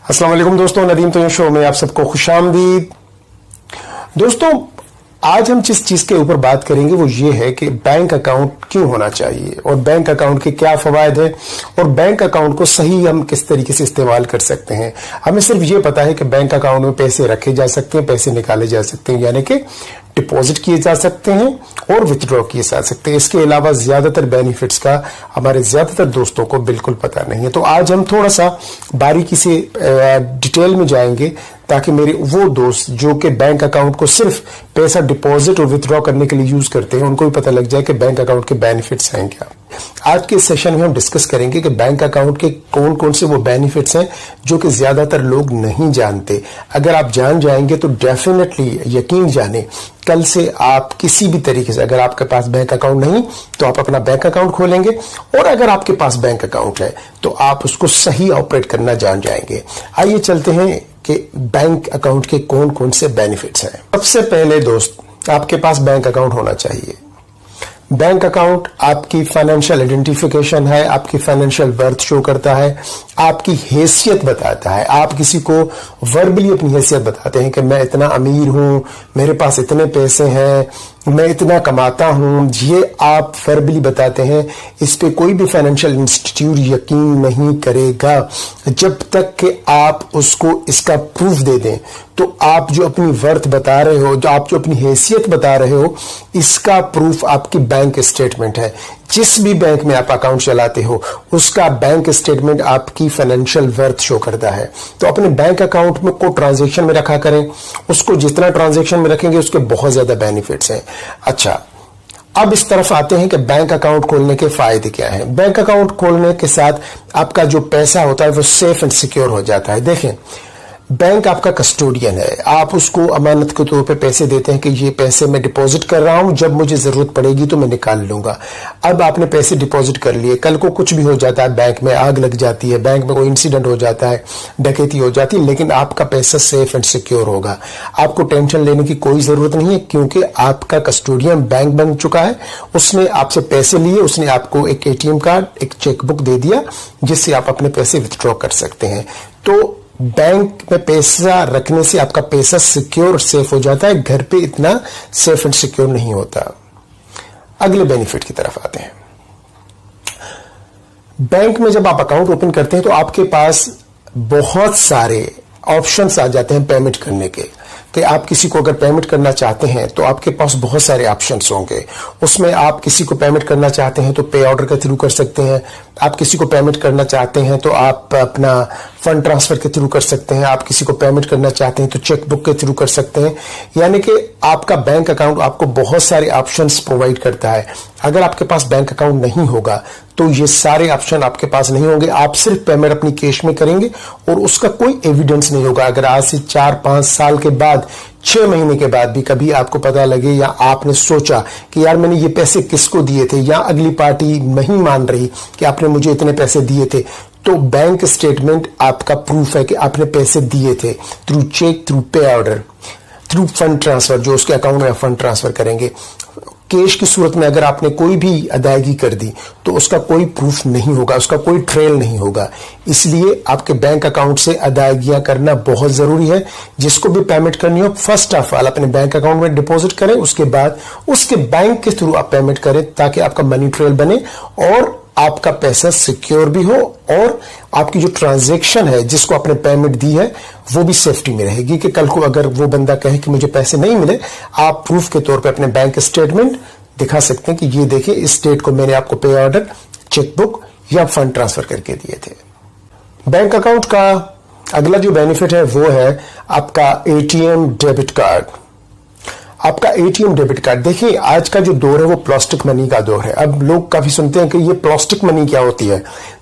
अस्सलाम वालेकुम दोस्तों, नदीम तो शो में आप सबको खुशामदीद। दोस्तों, आज हम जिस चीज के ऊपर बात करेंगे वो ये है कि बैंक अकाउंट क्यों होना चाहिए और बैंक अकाउंट के क्या फवायद है और बैंक अकाउंट को सही हम किस तरीके से इस्तेमाल कर सकते हैं। हमें सिर्फ ये पता है कि बैंक अकाउंट में पैसे रखे जा सकते हैं, पैसे निकाले जा सकते हैं, यानी कि डिपॉजिट किए जा सकते हैं और विथड्रॉ किए जा सकते हैं। इसके अलावा ज्यादातर बेनिफिट्स का हमारे ज्यादातर दोस्तों को बिल्कुल पता नहीं है। तो आज हम थोड़ा सा बारीकी से डिटेल में जाएंगे ताकि मेरे वो दोस्त जो कि बैंक अकाउंट को सिर्फ पैसा डिपॉजिट और विथड्रॉ करने के लिए यूज करते हैं उनको भी पता लग जाए कि बैंक अकाउंट के बेनिफिट्स हैं क्या। आज के सेशन में हम डिस्कस करेंगे कि बैंक अकाउंट के कौन कौन से वो बेनिफिट्स हैं जो कि ज्यादातर लोग नहीं जानते। अगर आप जान जाएंगे तो डेफिनेटली यकीन जाने कल से आप किसी भी तरीके से, अगर आपके पास बैंक अकाउंट नहीं तो आप अपना बैंक अकाउंट खोलेंगे और अगर आपके पास बैंक अकाउंट है तो आप उसको सही ऑपरेट करना जान जाएंगे। आइए चलते हैं कि बैंक अकाउंट के कौन कौन से बेनिफिट्स हैं। सबसे पहले दोस्त, आपके पास बैंक अकाउंट होना चाहिए। बैंक अकाउंट आपकी फाइनेंशियल आइडेंटिफिकेशन है, आपकी फाइनेंशियल वर्थ शो करता है, आपकी हैसियत बताता है। आप किसी को वर्बली अपनी हैसियत बताते हैं कि मैं इतना अमीर हूं, मेरे पास इतने पैसे हैं, मैं इतना कमाता हूं, ये आप वर्बली बताते हैं। इस पे कोई भी फाइनेंशियल इंस्टीट्यूट यकीन नहीं करेगा जब तक कि आप उसको इसका प्रूफ दे दें। तो आप जो अपनी वर्थ बता रहे हो, जो आप जो अपनी हैसियत बता रहे हो, इसका प्रूफ आपकी बैंक स्टेटमेंट है। जिस भी बैंक में आप अकाउंट चलाते हो उसका बैंक स्टेटमेंट आपकी फाइनेंशियल वर्थ शो करता है। तो अपने बैंक अकाउंट में को ट्रांजैक्शन में रखा करें, उसको जितना ट्रांजैक्शन में रखेंगे उसके बहुत ज्यादा बेनिफिट्स हैं। अच्छा, अब इस तरफ आते हैं कि बैंक अकाउंट खोलने के फायदे क्या हैं। बैंक अकाउंट खोलने के साथ आपका जो पैसा होता है वो सेफ एंड सिक्योर हो जाता है। देखें, बैंक आपका कस्टोडियन है, आप उसको अमानत के तौर पे पैसे देते हैं कि ये पैसे मैं डिपॉजिट कर रहा हूं, जब मुझे जरूरत पड़ेगी तो मैं निकाल लूंगा। अब आपने पैसे डिपॉजिट कर लिए, कल को कुछ भी हो जाता है, बैंक में आग लग जाती है, बैंक में कोई इंसिडेंट हो जाता है, डकैती हो जाती है, लेकिन आपका पैसा सेफ एंड सिक्योर होगा। आपको टेंशन लेने की कोई जरूरत नहीं है क्योंकि आपका कस्टोडियन बैंक बन चुका है। उसने आपसे पैसे लिए, उसने आपको एक एटीएम कार्ड, एक चेकबुक दे दिया जिससे आप अपने पैसे विथड्रॉ कर सकते हैं। तो बैंक में पैसा रखने से आपका पैसा सिक्योर और सेफ हो जाता है, घर पे इतना सेफ एंड सिक्योर नहीं होता। अगले बेनिफिट की तरफ आते हैं। बैंक में जब आप अकाउंट ओपन करते हैं तो आपके पास बहुत सारे ऑप्शंस आ जाते हैं पेमेंट करने के, कि आप किसी को अगर पेमेंट करना चाहते हैं तो आपके पास बहुत सारे ऑप्शंस होंगे। उसमें आप किसी को पेमेंट करना चाहते हैं तो पे ऑर्डर के थ्रू कर सकते हैं, आप किसी को पेमेंट करना चाहते हैं तो आप अपना फंड ट्रांसफर के थ्रू कर सकते हैं, आप किसी को पेमेंट करना चाहते हैं तो चेकबुक के थ्रू कर सकते हैं। यानी कि आपका बैंक अकाउंट आपको बहुत सारे ऑप्शंस प्रोवाइड करता है। अगर आपके पास बैंक अकाउंट नहीं होगा तो ये सारे ऑप्शन आपके पास नहीं होंगे। आप सिर्फ पेमेंट अपनी कैश में करेंगे और उसका कोई एविडेंस नहीं होगा। अगर आज से 4-5 साल के बाद, 6 महीने के बाद भी कभी आपको पता लगे या आपने सोचा कि यार मैंने ये पैसे किसको दिए थे, या अगली पार्टी नहीं मान रही कि आपने मुझे इतने पैसे दिए थे, तो बैंक स्टेटमेंट आपका प्रूफ है कि आपने पैसे दिए थे थ्रू चेक, थ्रू पे ऑर्डर, थ्रू फंड ट्रांसफर, जो उसके अकाउंट में फंड ट्रांसफर करेंगे। कैश की सूरत में अगर आपने कोई भी अदायगी कर दी तो उसका कोई प्रूफ नहीं होगा, उसका कोई ट्रेल नहीं होगा। इसलिए आपके बैंक अकाउंट से अदायगियां करना बहुत जरूरी है। जिसको भी पेमेंट करनी हो, फर्स्ट ऑफ ऑल अपने बैंक अकाउंट में डिपॉजिट करें, उसके बाद उसके बैंक के थ्रू आप पेमेंट करें ताकि आपका मनी ट्रेल बने और आपका पैसा सिक्योर भी हो और आपकी जो ट्रांजैक्शन है जिसको आपने पेमेंट दी है वो भी सेफ्टी में रहेगी कि कल को अगर वो बंदा कहे कि मुझे पैसे नहीं मिले, आप प्रूफ के तौर पे अपने बैंक स्टेटमेंट दिखा सकते हैं कि ये देखिए, इस डेट को मैंने आपको पे ऑर्डर, चेकबुक या फंड ट्रांसफर करके दिए थे। बैंक अकाउंट का अगला जो बेनिफिट है वो है आपका एटीएम डेबिट कार्ड। आपका एटीएम डेबिट कार्ड, देखिए आज का जो दौर है वो प्लास्टिक मनी का दौर है। अब लोग काफी सुनते हैं कि ये प्लास्टिक मनी क्या होती है,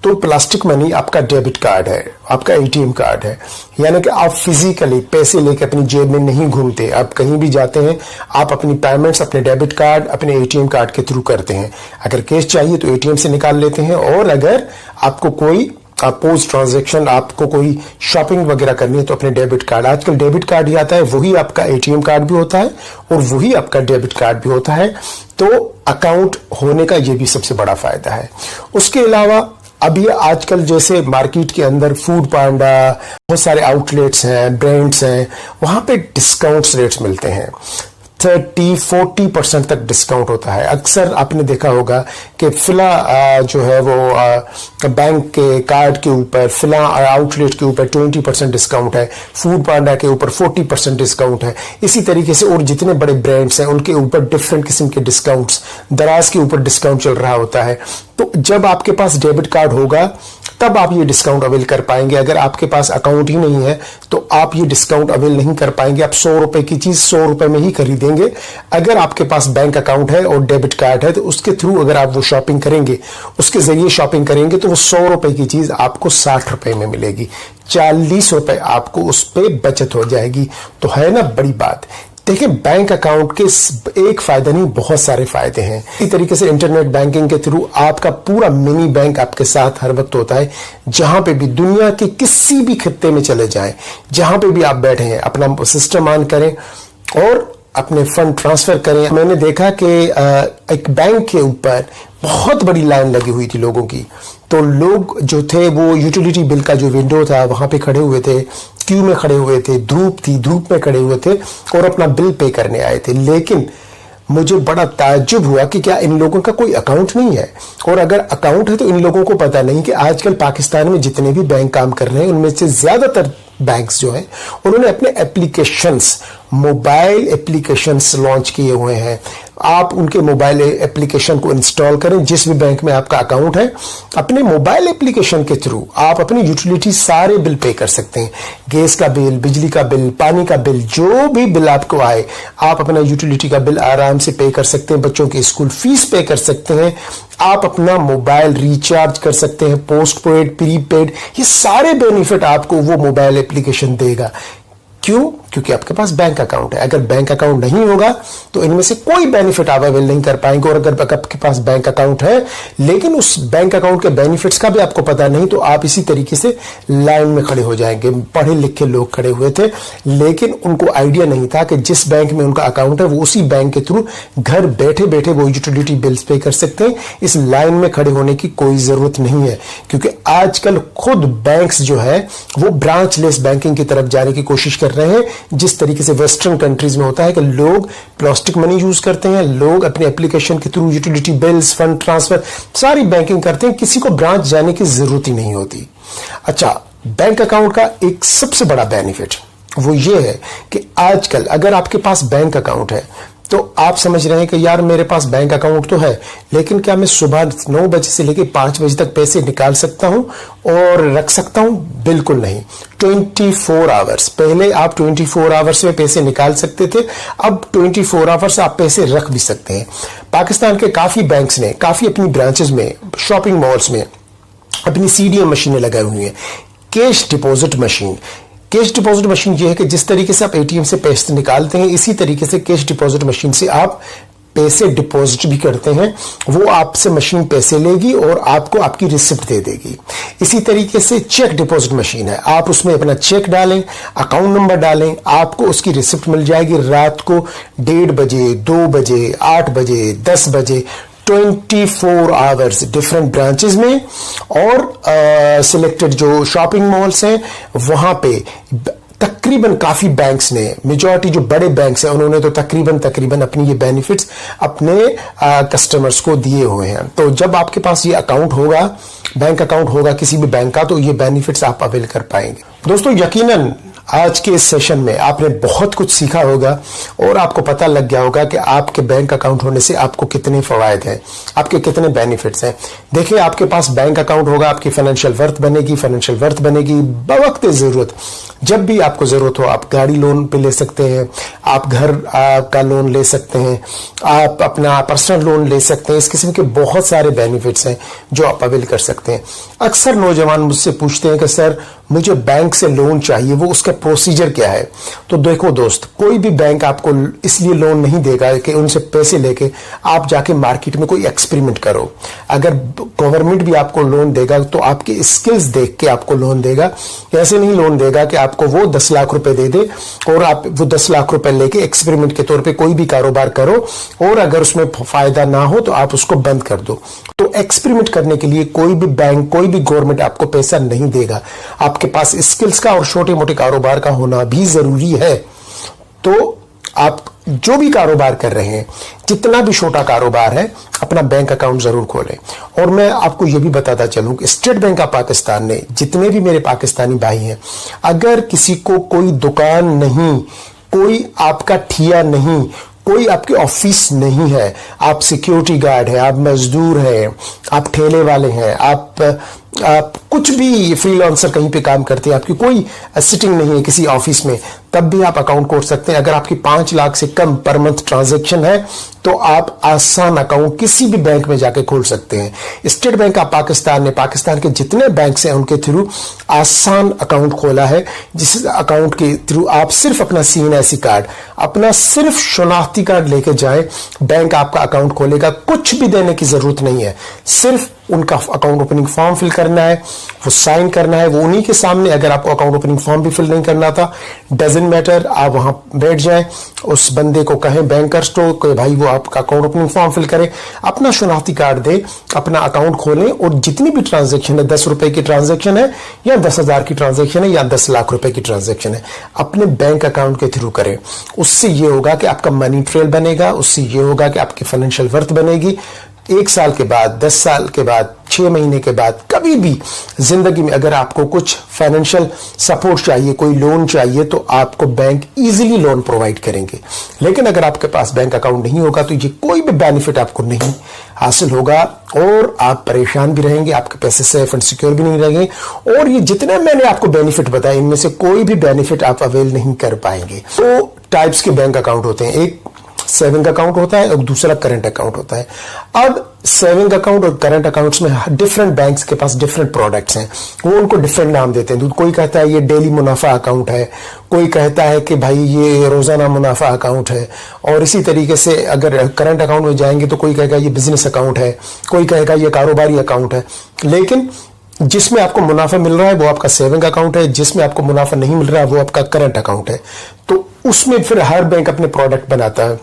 तो प्लास्टिक मनी आपका डेबिट कार्ड है, आपका एटीएम कार्ड है। यानी कि आप फिजिकली पैसे लेके अपनी जेब में नहीं घूमते, आप कहीं भी जाते हैं आप अपनी पेमेंट्स अपने डेबिट कार्ड, अपने एटीएम कार्ड के थ्रू करते हैं। अगर कैश चाहिए तो एटीएम से निकाल लेते हैं, और अगर आपको कोई पोस्ट ट्रांजैक्शन, आपको कोई शॉपिंग वगैरह करनी है तो अपने डेबिट कार्ड, आजकल डेबिट कार्ड ही आता है, वही आपका एटीएम कार्ड भी होता है और वही आपका डेबिट कार्ड भी होता है। तो अकाउंट होने का ये भी सबसे बड़ा फायदा है। उसके अलावा अभी आजकल जैसे मार्केट के अंदर फूड पांडा, बहुत सारे आउटलेट्स हैं, ब्रांड्स हैं, वहां पे डिस्काउंट्स रेट्स मिलते हैं। 30-40% तक डिस्काउंट होता है। अक्सर आपने देखा होगा कि फिला जो है वो बैंक के कार्ड के ऊपर, फिला आउटलेट के ऊपर 20% डिस्काउंट है, फूड पांडा के ऊपर 40% डिस्काउंट है। इसी तरीके से और जितने बड़े ब्रांड्स हैं उनके ऊपर डिफरेंट किस्म के डिस्काउंट्स, दराज के ऊपर डिस्काउंट चल रहा होता है। तो जब आपके पास डेबिट कार्ड होगा तब आप ये डिस्काउंट अवेल कर पाएंगे। अगर आपके पास अकाउंट ही नहीं है तो आप ये डिस्काउंट अवेल नहीं कर पाएंगे। आप 100 रुपए की चीज 100 रुपए में ही खरीदेंगे। अगर आपके पास बैंक अकाउंट है और डेबिट कार्ड है तो उसके थ्रू अगर आप वो शॉपिंग करेंगे, उसके जरिए शॉपिंग करेंगे तो वो 100 रुपए की चीज आपको 60 रुपए में मिलेगी। 40 रुपए आपको उस पर बचत हो जाएगी। तो है ना बड़ी बात। देखिए, बैंक अकाउंट के एक फायदा नहीं, बहुत सारे फायदे हैं। इसी तरीके से इंटरनेट बैंकिंग के थ्रू आपका पूरा मिनी बैंक आपके साथ हर वक्त होता है। जहां पे भी दुनिया के किसी भी खित्ते में चले जाएं, जहां पे भी आप बैठे हैं, अपना सिस्टम ऑन करें और अपने फंड ट्रांसफर करें। मैंने देखा कि एक बैंक के ऊपर बहुत बड़ी लाइन लगी हुई थी लोगों की। तो लोग जो थे वो यूटिलिटी बिल का जो विंडो था वहां पे खड़े हुए थे, क्यू में खड़े हुए थे, धूप थी, धूप में खड़े हुए थे और अपना बिल पे करने आए थे। लेकिन मुझे बड़ा ताज्जुब हुआ कि क्या इन लोगों का कोई अकाउंट नहीं है, और अगर अकाउंट है तो इन लोगों को पता नहीं कि आजकल पाकिस्तान में जितने भी बैंक काम कर रहे हैं उनमें से ज्यादातर बैंक्स जो हैं उन्होंने अपने एप्लीकेशंस, मोबाइल एप्लीकेशंस लॉन्च किए हुए हैं। आप उनके मोबाइल एप्लीकेशन को इंस्टॉल करें, जिस भी बैंक में आपका अकाउंट है, अपने मोबाइल एप्लीकेशन के थ्रू आप अपनी यूटिलिटी सारे बिल पे कर सकते हैं। गैस का बिल, बिजली का बिल, पानी का बिल, जो भी बिल आपको आए आप अपना यूटिलिटी का बिल आराम से पे कर सकते हैं। बच्चों की स्कूल फीस पे कर सकते हैं। आप अपना मोबाइल रिचार्ज कर सकते हैं, पोस्ट पेड, प्रीपेड, ये सारे बेनिफिट आपको वो मोबाइल एप्लीकेशन देगा। क्यों? क्योंकि आपके पास बैंक अकाउंट है। अगर बैंक अकाउंट नहीं होगा तो इनमें से कोई बेनिफिट आप अवेल नहीं कर पाएंगे। और अगर आपके पास बैंक अकाउंट है लेकिन उस बैंक अकाउंट के बेनिफिट्स का भी आपको पता नहीं तो आप इसी तरीके से लाइन में खड़े हो जाएंगे। पढ़े लिखे लोग खड़े हुए थे लेकिन उनको आइडिया नहीं था कि जिस बैंक में उनका अकाउंट है वो उसी बैंक के थ्रू घर बैठे बैठे वो यूटिलिटी बिल्स पे कर सकते हैं। इस लाइन में खड़े होने की कोई जरूरत नहीं है, क्योंकि आजकल खुद बैंक्स जो है वो ब्रांचलेस बैंकिंग की तरफ जाने की कोशिश कर रहे हैं। जिस तरीके से वेस्टर्न कंट्रीज में होता है कि लोग प्लास्टिक मनी यूज करते हैं, लोग अपने एप्लीकेशन के through utility bills, fund transfer, सारी बैंकिंग करते हैं, किसी को ब्रांच जाने की जरूरत ही नहीं होती। अच्छा, बैंक अकाउंट का एक सबसे बड़ा बेनिफिट वो ये है कि आजकल अगर आपके पास बैंक अकाउंट है तो आप समझ रहे हैं कि यार मेरे पास बैंक अकाउंट तो है, लेकिन क्या मैं सुबह 9 बजे से लेकर 5 बजे तक पैसे निकाल सकता हूं और रख सकता हूं? बिल्कुल नहीं। 24 आवर्स, पहले आप 24 आवर्स में पैसे निकाल सकते थे, अब 24 आवर्स आप पैसे रख भी सकते हैं। पाकिस्तान के काफी बैंक्स ने काफी अपनी ब्रांचेस में, शॉपिंग मॉल्स में अपनी सीडीएम मशीनें लगाई हुई हैं। Cash deposit machine, cash deposit machine ये है कि जिस तरीके से आप एटीएम से पैसे निकालते हैं इसी तरीके से कैश डिपॉजिट मशीन से आप पैसे डिपॉजिट भी करते हैं। वो आपसे मशीन पैसे लेगी और आपको आपकी रिसिप्ट दे देगी। इसी तरीके से चेक डिपॉजिट मशीन है, आप उसमें अपना चेक डालें, अकाउंट नंबर डालें, आपको उसकी रिसिप्ट मिल जाएगी रात को 1:30 बजे, 2 बजे, 8 बजे, 10 बजे, 24 आवर्स डिफरेंट ब्रांचेस में। और सिलेक्टेड जो शॉपिंग मॉल्स हैं वहां पे तकरीबन काफी बैंक्स ने, मेजॉरिटी जो बड़े बैंक्स हैं उन्होंने तो तकरीबन अपनी ये बेनिफिट्स अपने कस्टमर्स को दिए हुए हैं। तो जब आपके पास ये अकाउंट होगा, बैंक अकाउंट होगा किसी भी बैंक का, तो ये बेनिफिट्स आप अवेल कर पाएंगे। दोस्तों, यकीनन आज के इस सेशन में आपने बहुत कुछ सीखा होगा और आपको पता लग गया होगा कि आपके बैंक अकाउंट होने से आपको कितने फवायद हैं, आपके कितने बेनिफिट्स हैं। देखिए, आपके पास बैंक अकाउंट होगा, आपकी फाइनेंशियल वर्थ बनेगी बवक्त जरूरत। जब भी आपको जरूरत हो आप गाड़ी लोन पे ले सकते हैं, आप घर का लोन ले सकते हैं, आप अपना पर्सनल लोन ले सकते हैं। इस किस्म के बहुत सारे बेनिफिट्स हैं जो आप अवेल कर सकते हैं। अक्सर नौजवान मुझसे पूछते हैं कि सर मुझे बैंक से लोन चाहिए, वो उसका प्रोसीजर क्या है। तो देखो दोस्त, कोई भी बैंक आपको इसलिए लोन नहीं देगा कि उनसे पैसे लेके आप जाके मार्केट में कोई एक्सपेरिमेंट करो। अगर गवर्नमेंट भी आपको लोन देगा तो आपके स्किल्स देख के आपको लोन देगा। ऐसे नहीं लोन देगा कि आपको वो 10 लाख रुपए दे दे और आप वो 10 लाख रुपए लेके एक्सपेरिमेंट के तौर पे कोई भी कारोबार करो और अगर उसमें फायदा ना हो तो आप उसको बंद कर दो। तो एक्सपेरिमेंट करने के लिए कोई भी बैंक, कोई भी गवर्नमेंट आपको पैसा नहीं देगा। आपके पास स्किल्स का और छोटे मोटे कारोबार का होना भी जरूरी है। तो आप जो भी कारोबार कर रहे हैं, जितना भी छोटा कारोबार है, अपना बैंक अकाउंट जरूर खोलें। और मैं आपको यह भी बताता चलूं कि स्टेट बैंक ऑफ पाकिस्तान ने, जितने भी मेरे पाकिस्तानी भाई हैं, अगर किसी को कोई दुकान नहीं, कोई आपका ठिया नहीं, कोई आपके ऑफिस नहीं है, आप सिक्योरिटी गार्ड है, आप मजदूर हैं, आप ठेले वाले हैं, आप कुछ भी फ्रीलांसर कहीं पे काम करते हैं, आपकी कोई सिटिंग नहीं है किसी ऑफिस में, तब भी आप अकाउंट खोल सकते हैं। अगर आपकी 5 लाख से कम पर मंथ ट्रांजैक्शन है तो आप आसान अकाउंट किसी भी बैंक में जाके खोल सकते हैं। स्टेट बैंक ऑफ पाकिस्तान ने पाकिस्तान के जितने बैंक हैं उनके थ्रू आसान अकाउंट खोला है, जिस अकाउंट के थ्रू आप सिर्फ अपना CNIC कार्ड, अपना सिर्फ शनाख्ती कार्ड लेके जाएं, बैंक आपका अकाउंट खोलेगा। कुछ भी देने की जरूरत नहीं है, सिर्फ उनका अकाउंट ओपनिंग फॉर्म फिल करना है, वो साइन करना है, वो उन्हीं के सामने। अगर आपको अकाउंट ओपनिंग फॉर्म भी फिल नहीं करना था, डजंट मैटर, आप वहां बैठ जाएं, उस बंदे को कहें बैंकर्स को भाई वो आपका अकाउंट ओपनिंग फॉर्म फिल करें, अपना शनाख्ती कार्ड दे, अपना अकाउंट खोलें और जितनी भी ट्रांजैक्शन है, 10 रुपए की ट्रांजैक्शन है या 10,000 की ट्रांजैक्शन है या 10 लाख रुपए की ट्रांजैक्शन है, अपने बैंक अकाउंट के थ्रू करें। उससे यह होगा कि आपका मनी ट्रेल बनेगा, उससे यह होगा कि आपकी फाइनेंशियल वर्थ बनेगी। 1 साल के बाद, 10 साल के बाद, 6 महीने के बाद, कभी भी जिंदगी में अगर आपको कुछ फाइनेंशियल सपोर्ट चाहिए, कोई लोन चाहिए, तो आपको बैंक इजीली लोन प्रोवाइड करेंगे। लेकिन अगर आपके पास बैंक अकाउंट नहीं होगा तो ये कोई भी बेनिफिट आपको नहीं हासिल होगा और आप परेशान भी रहेंगे, आपके पैसे सेफ एंड सिक्योर भी नहीं रहेंगे। और ये जितने मैंने आपको बेनिफिट बताए, इनमें से कोई भी बेनिफिट आप अवेल नहीं कर पाएंगे। तो टाइप्स के बैंक अकाउंट होते हैं, एक सेविंग अकाउंट होता है और दूसरा करंट अकाउंट होता है। अब सेविंग अकाउंट और करंट अकाउंट्स में डिफरेंट बैंक्स के पास डिफरेंट प्रोडक्ट्स हैं, वो उनको डिफरेंट नाम देते हैं। कोई कहता है ये डेली मुनाफा अकाउंट है, कोई कहता है कि भाई ये रोजाना मुनाफा अकाउंट है, और इसी तरीके से अगर करंट अकाउंट में जाएंगे तो कोई कहेगा ये बिजनेस अकाउंट है, कोई कहेगा ये कारोबारी अकाउंट है। लेकिन जिसमें आपको मुनाफा मिल रहा है वो आपका सेविंग अकाउंट है, जिसमें आपको मुनाफा नहीं मिल रहा है वो आपका करंट अकाउंट है। तो उसमें फिर हर बैंक अपने प्रोडक्ट बनाता है।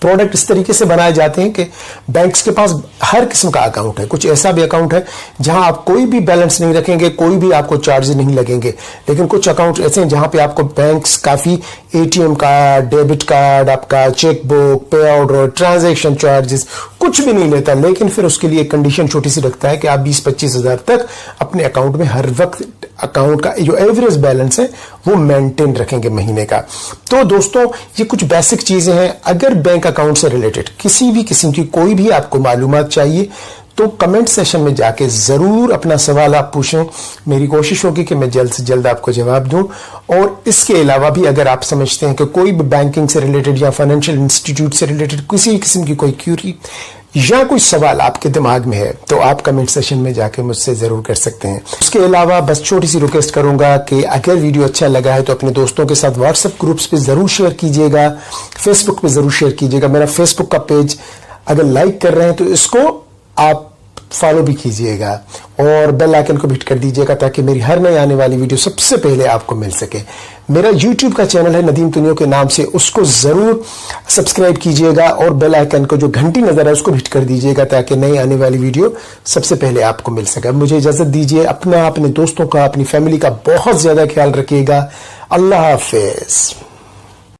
प्रोडक्ट इस तरीके से बनाए जाते हैं कि बैंक्स के पास हर किस्म का अकाउंट है। कुछ ऐसा भी अकाउंट है जहां आप कोई भी बैलेंस नहीं रखेंगे, कोई भी आपको चार्जेस नहीं लगेंगे। लेकिन कुछ अकाउंट ऐसे हैं जहां पे आपको बैंक्स काफी ATM कार्ड, डेबिट कार्ड, आपका चेकबुक, पे आउट, ट्रांजैक्शन चार्जेस कुछ भी नहीं लेता, लेकिन फिर उसके लिए एक कंडीशन छोटी सी रखता है कि आप 20-25 हजार तक अपने अकाउंट में हर वक्त अकाउंट का जो एवरेज बैलेंस है वो मेंटेन रखेंगे महीने का। तो दोस्तों ये कुछ बेसिक चीजें हैं। अगर बैंक अकाउंट से रिलेटेड किसी भी किस्म की कोई भी आपको मालूमात चाहिए तो कमेंट सेशन में जाके जरूर अपना सवाल आप पूछें। मेरी कोशिश होगी कि मैं जल्द से जल्द आपको जवाब दूं। और इसके अलावा भी अगर आप समझते हैं कि कोई भी बैंकिंग से रिलेटेड या फाइनेंशियल इंस्टीट्यूट से रिलेटेड किसी किस्म की कोई क्यूरी या कोई सवाल आपके दिमाग में है तो आप कमेंट सेशन में जाके मुझसे जरूर कर सकते हैं। उसके अलावा बस छोटी सी रिक्वेस्ट करूंगा कि अगर वीडियो अच्छा लगा है तो अपने दोस्तों के साथ व्हाट्सएप ग्रुप्स पे जरूर शेयर कीजिएगा, फेसबुक पे जरूर शेयर कीजिएगा। मेरा फेसबुक का पेज अगर लाइक कर रहे हैं तो इसको आप फॉलो भी कीजिएगा और बेल आइकन को भी हिट कर दीजिएगा ताकि मेरी हर नई आने वाली वीडियो सबसे पहले आपको मिल सके। मेरा YouTube का चैनल है नदीम तुनियो के नाम से, उसको जरूर सब्सक्राइब कीजिएगा और बेल आइकन को जो घंटी नजर है उसको भी हिट कर दीजिएगा ताकि नई आने वाली वीडियो सबसे पहले आपको मिल सके। मुझे इजाजत दीजिए। अपना, अपने दोस्तों का, अपनी फैमिली का बहुत ज्यादा ख्याल रखिएगा। अल्लाह हाफिज।